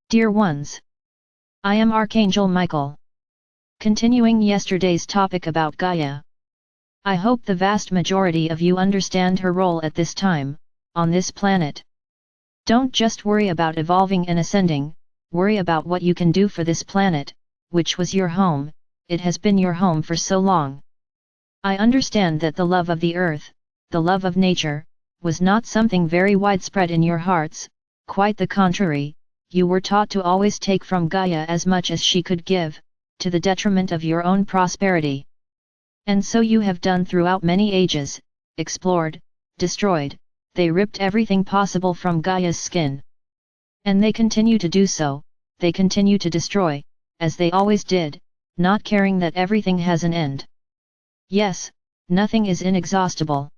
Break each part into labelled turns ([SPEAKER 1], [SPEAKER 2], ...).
[SPEAKER 1] Dear ones, I am Archangel Michael. Continuing yesterday's topic about Gaia. I hope the vast majority of you understand her role at this time, on this planet. Don't just worry about evolving and ascending, worry about what you can do for this planet, which was your home. It has been your home for so long. I understand that the love of the earth, the love of nature, was not something very widespread in your hearts, quite the contrary, you were taught to always take from Gaia as much as she could give, to the detriment of your own prosperity. And so you have done throughout many ages, explored, destroyed, they ripped everything possible from Gaia's skin. And they continue to do so, they continue to destroy, as they always did, not caring that everything has an end. Yes, nothing is inexhaustible.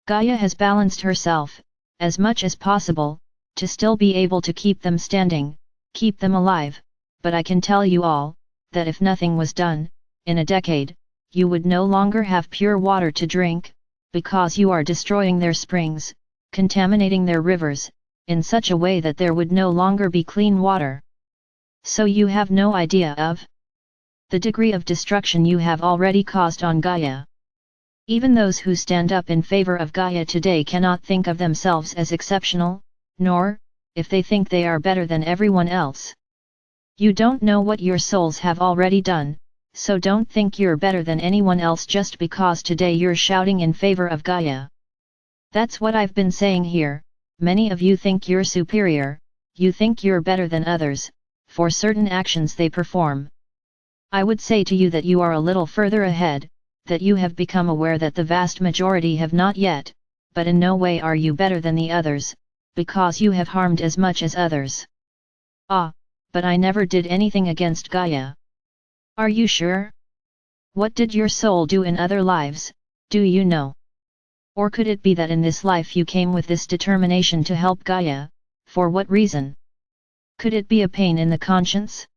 [SPEAKER 1] Gaia has balanced herself, as much as possible, to still be able to keep them standing, keep them alive, but I can tell you all, that if nothing was done, in a decade, you would no longer have pure water to drink, because you are destroying their springs, contaminating their rivers, in such a way that there would no longer be clean water. So you have no idea of the degree of destruction you have already caused on Gaia. Even those who stand up in favor of Gaia today cannot think of themselves as exceptional, nor, if they think they are better than everyone else. You don't know what your souls have already done, so don't think you're better than anyone else just because today you're shouting in favor of Gaia. That's what I've been saying here. Many of you think you're superior, you think you're better than others, for certain actions they perform. I would say to you that you are a little further ahead, that you have become aware that the vast majority have not yet, but in no way are you better than the others, because you have harmed as much as others. Ah, but I never did anything against Gaia. Are you sure? What did your soul do in other lives, do you know? Or could it be that in this life you came with this determination to help Gaia, for what reason? Could it be a pain in the conscience?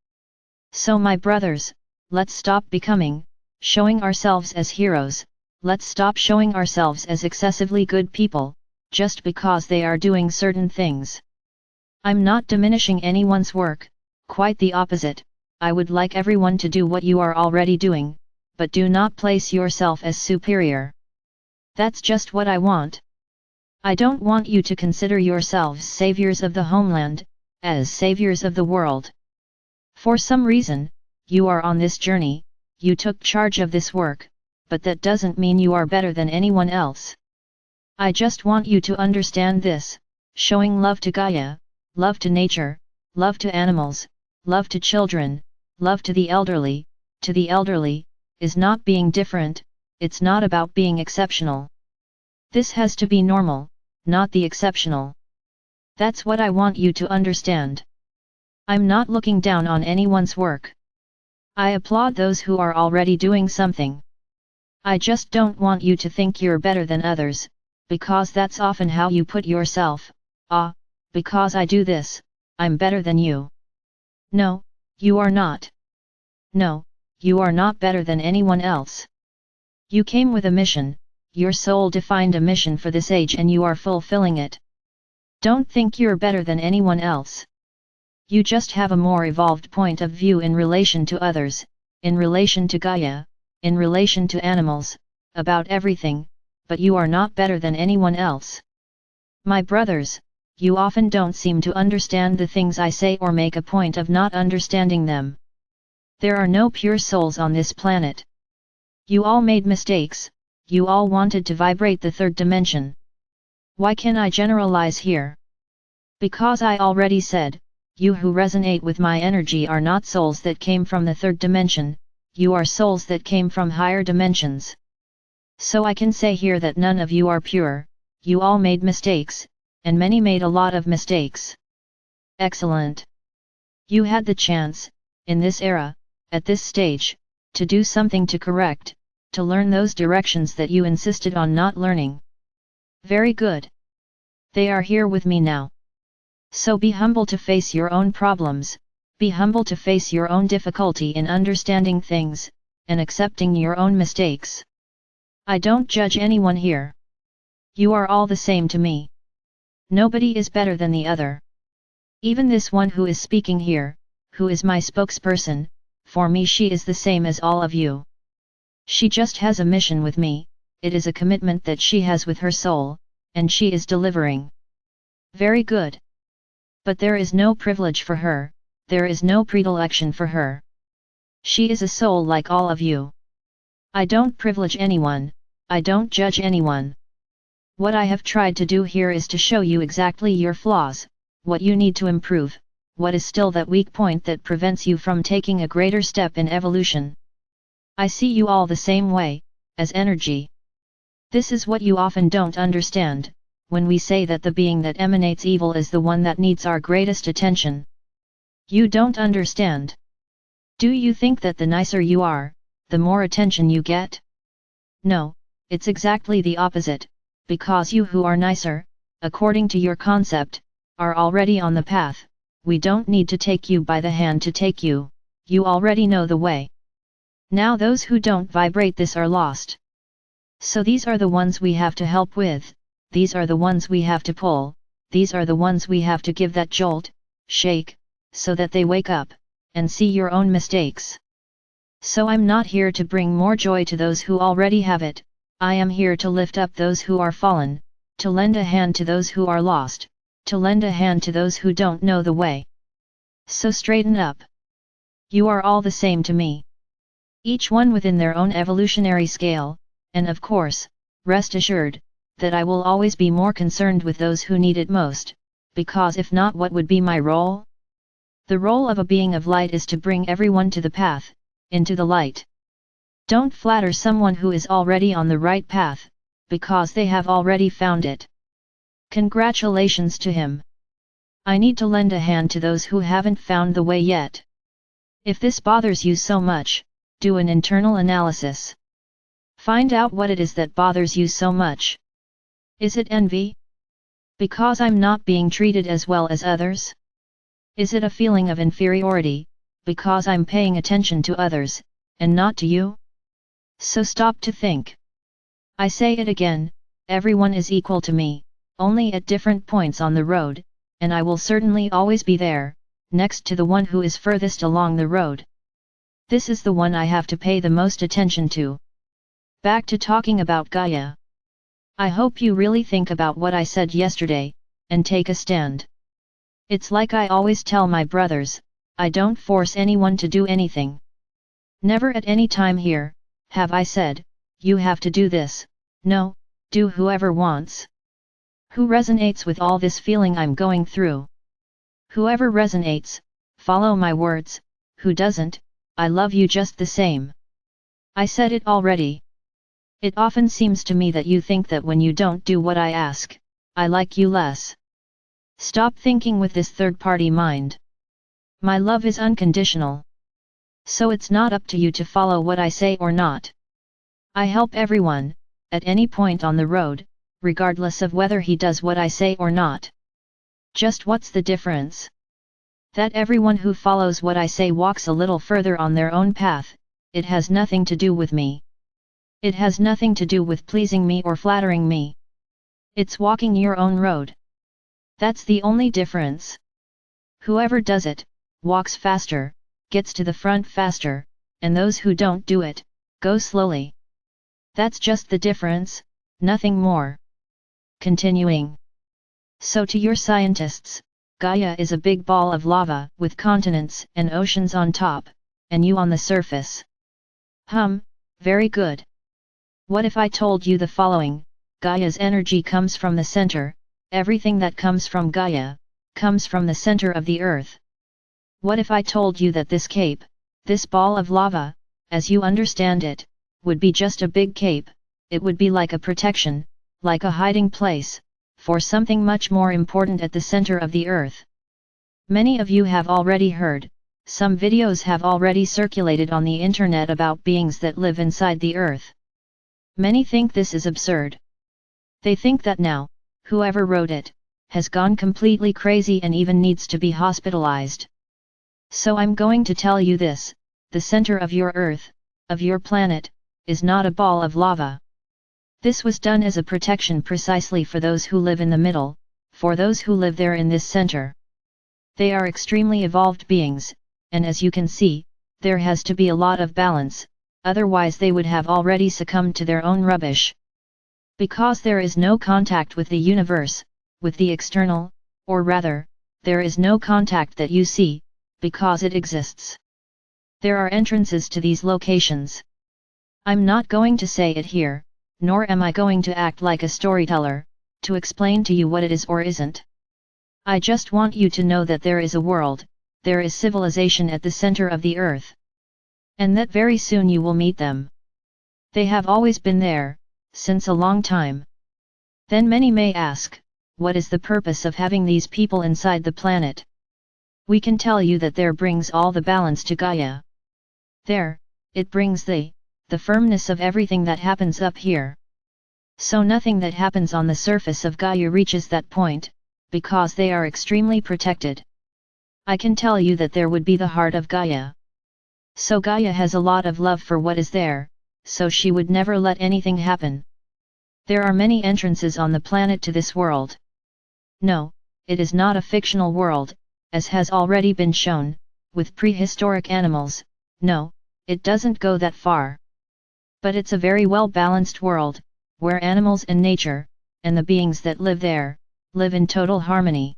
[SPEAKER 1] So my brothers, let's stop showing ourselves as heroes, let's stop showing ourselves as excessively good people, just because they are doing certain things. I'm not diminishing anyone's work, quite the opposite. I would like everyone to do what you are already doing, but do not place yourself as superior. That's just what I want. I don't want you to consider yourselves saviors of the homeland, as saviors of the world. For some reason, you are on this journey, you took charge of this work, but that doesn't mean you are better than anyone else. I just want you to understand this, showing love to Gaia, love to nature, love to animals, love to children, love to the elderly, is not being different, it's not about being exceptional. This has to be normal, not the exceptional. That's what I want you to understand. I'm not looking down on anyone's work. I applaud those who are already doing something. I just don't want you to think you're better than others, because that's often how you put yourself, because I do this, I'm better than you. No, you are not. No, you are not better than anyone else. You came with a mission, your soul defined a mission for this age and you are fulfilling it. Don't think you're better than anyone else. You just have a more evolved point of view in relation to others, in relation to Gaia, in relation to animals, about everything, but you are not better than anyone else. My brothers, you often don't seem to understand the things I say or make a point of not understanding them. There are no pure souls on this planet. You all made mistakes, you all wanted to vibrate the third dimension. Why can I generalize here? Because I already said, you who resonate with my energy are not souls that came from the third dimension, you are souls that came from higher dimensions. So I can say here that none of you are pure, you all made mistakes, and many made a lot of mistakes. Excellent. You had the chance, in this era, at this stage, to do something to correct, to learn those directions that you insisted on not learning. Very good. They are here with me now. So be humble to face your own problems, be humble to face your own difficulty in understanding things, and accepting your own mistakes. I don't judge anyone here. You are all the same to me. Nobody is better than the other. Even this one who is speaking here, who is my spokesperson, for me she is the same as all of you. She just has a mission with me, it is a commitment that she has with her soul, and she is delivering. Very good. But there is no privilege for her, there is no predilection for her. She is a soul like all of you. I don't privilege anyone, I don't judge anyone. What I have tried to do here is to show you exactly your flaws, what you need to improve, what is still that weak point that prevents you from taking a greater step in evolution. I see you all the same way, as energy. This is what you often don't understand, when we say that the being that emanates evil is the one that needs our greatest attention. You don't understand. Do you think that the nicer you are, the more attention you get? No, it's exactly the opposite, because you who are nicer, according to your concept, are already on the path. We don't need to take you by the hand to take you, you already know the way. Now those who don't vibrate this are lost. So these are the ones we have to help with, these are the ones we have to pull, these are the ones we have to give that jolt, shake, so that they wake up, and see your own mistakes. So I'm not here to bring more joy to those who already have it, I am here to lift up those who are fallen, to lend a hand to those who are lost, to lend a hand to those who don't know the way. So straighten up. You are all the same to me. Each one within their own evolutionary scale, and of course, rest assured, that I will always be more concerned with those who need it most, because if not, what would be my role? The role of a being of light is to bring everyone to the path, into the light. Don't flatter someone who is already on the right path, because they have already found it. Congratulations to him. I need to lend a hand to those who haven't found the way yet. If this bothers you so much, do an internal analysis. Find out what it is that bothers you so much. Is it envy? Because I'm not being treated as well as others? Is it a feeling of inferiority, because I'm paying attention to others, and not to you? So stop to think. I say it again, everyone is equal to me, only at different points on the road, and I will certainly always be there, next to the one who is furthest along the road. This is the one I have to pay the most attention to. Back to talking about Gaia. I hope you really think about what I said yesterday, and take a stand. It's like I always tell my brothers, I don't force anyone to do anything. Never at any time here, have I said, you have to do this, no, do whoever wants. Who resonates with all this feeling I'm going through? Whoever resonates, follow my words, who doesn't, I love you just the same. I said it already. It often seems to me that you think that when you don't do what I ask, I like you less. Stop thinking with this third-party mind. My love is unconditional. So it's not up to you to follow what I say or not. I help everyone, at any point on the road, regardless of whether he does what I say or not. Just what's the difference? That everyone who follows what I say walks a little further on their own path, it has nothing to do with me. It has nothing to do with pleasing me or flattering me. It's walking your own road. That's the only difference. Whoever does it, walks faster, gets to the front faster, and those who don't do it, go slowly. That's just the difference, nothing more. Continuing. So to your scientists, Gaia is a big ball of lava with continents and oceans on top, and you on the surface. Very good. What if I told you the following? Gaia's energy comes from the center, everything that comes from Gaia, comes from the center of the earth. What if I told you that this cape, this ball of lava, as you understand it, would be just a big cape, it would be like a protection, like a hiding place, for something much more important at the center of the earth. Many of you have already heard, some videos have already circulated on the internet about beings that live inside the earth. Many think this is absurd. They think that now, whoever wrote it, has gone completely crazy and even needs to be hospitalized. So I'm going to tell you this, the center of your earth, of your planet, is not a ball of lava. This was done as a protection precisely for those who live in the middle, for those who live there in this center. They are extremely evolved beings, and as you can see, there has to be a lot of balance, otherwise they would have already succumbed to their own rubbish. Because there is no contact with the universe, with the external, or rather, there is no contact that you see, because it exists. There are entrances to these locations. I'm not going to say it here, nor am I going to act like a storyteller, to explain to you what it is or isn't. I just want you to know that there is a world, there is civilization at the center of the earth. And that very soon you will meet them. They have always been there, since a long time. Then many may ask, what is the purpose of having these people inside the planet? We can tell you that there brings all the balance to Gaia. There, it brings the firmness of everything that happens up here. So nothing that happens on the surface of Gaia reaches that point, because they are extremely protected. I can tell you that there would be the heart of Gaia. So Gaia has a lot of love for what is there, so she would never let anything happen. There are many entrances on the planet to this world. No, it is not a fictional world, as has already been shown, with prehistoric animals. No, it doesn't go that far. But it's a very well-balanced world, where animals and nature, and the beings that live there, live in total harmony.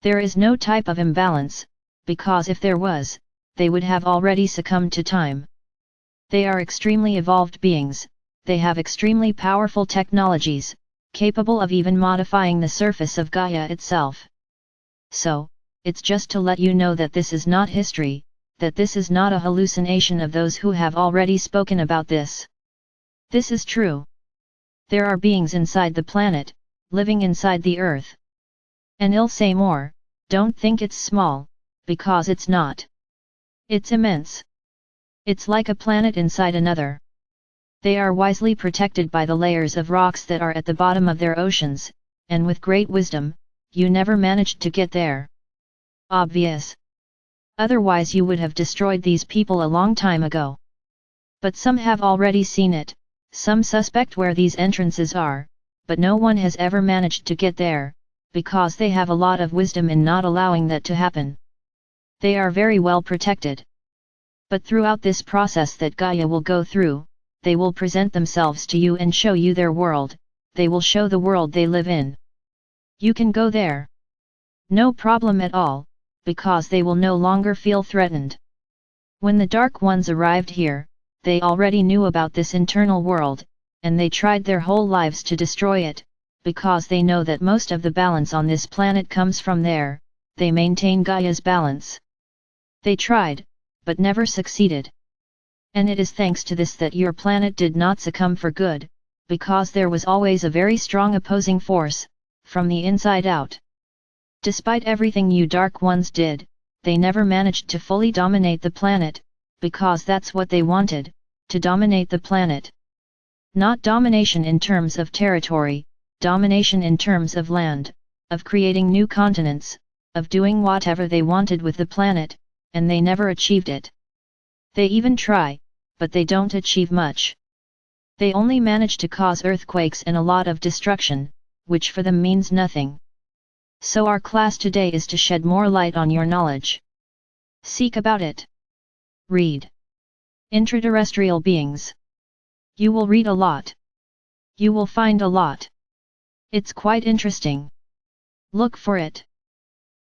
[SPEAKER 1] There is no type of imbalance, because if there was, they would have already succumbed to time. They are extremely evolved beings, they have extremely powerful technologies, capable of even modifying the surface of Gaia itself. So, it's just to let you know that this is not history, that this is not a hallucination of those who have already spoken about this. This is true. There are beings inside the planet, living inside the earth. And I'll say more, don't think it's small, because it's not. It's immense. It's like a planet inside another. They are wisely protected by the layers of rocks that are at the bottom of their oceans, and with great wisdom, you never managed to get there. Obvious. Otherwise you would have destroyed these people a long time ago. But some have already seen it, some suspect where these entrances are, but no one has ever managed to get there, because they have a lot of wisdom in not allowing that to happen. They are very well protected. But throughout this process that Gaia will go through, they will present themselves to you and show you their world, they will show the world they live in. You can go there. No problem at all, because they will no longer feel threatened. When the Dark Ones arrived here, they already knew about this internal world, and they tried their whole lives to destroy it, because they know that most of the balance on this planet comes from there, they maintain Gaia's balance. They tried, but never succeeded. And it is thanks to this that your planet did not succumb for good, because there was always a very strong opposing force, from the inside out. Despite everything you Dark Ones did, they never managed to fully dominate the planet, because that's what they wanted, to dominate the planet. Not domination in terms of territory, domination in terms of land, of creating new continents, of doing whatever they wanted with the planet, and they never achieved it. They even try, but they don't achieve much. They only manage to cause earthquakes and a lot of destruction, which for them means nothing. So our class today is to shed more light on your knowledge. Seek about it. Read. Intraterrestrial beings. You will read a lot. You will find a lot. It's quite interesting. Look for it.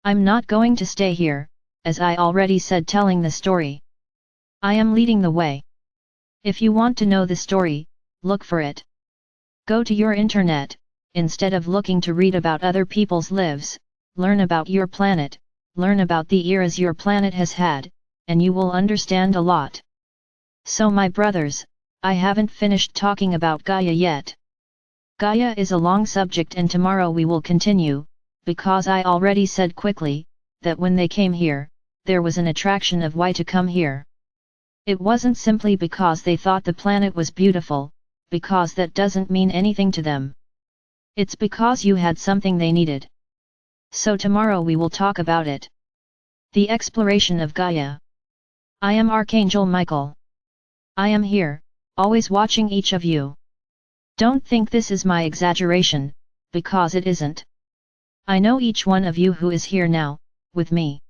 [SPEAKER 1] I'm not going to stay here, as I already said, telling the story. I am leading the way. If you want to know the story, look for it. Go to your internet, instead of looking to read about other people's lives, learn about your planet, learn about the eras your planet has had, and you will understand a lot. So my brothers, I haven't finished talking about Gaia yet. Gaia is a long subject and tomorrow we will continue, because I already said quickly, that when they came here, there was an attraction of why to come here. It wasn't simply because they thought the planet was beautiful, because that doesn't mean anything to them. It's because you had something they needed. So tomorrow we will talk about it. The exploration of Gaia. I am Archangel Michael. I am here, always watching each of you. Don't think this is my exaggeration, because it isn't. I know each one of you who is here now, with me.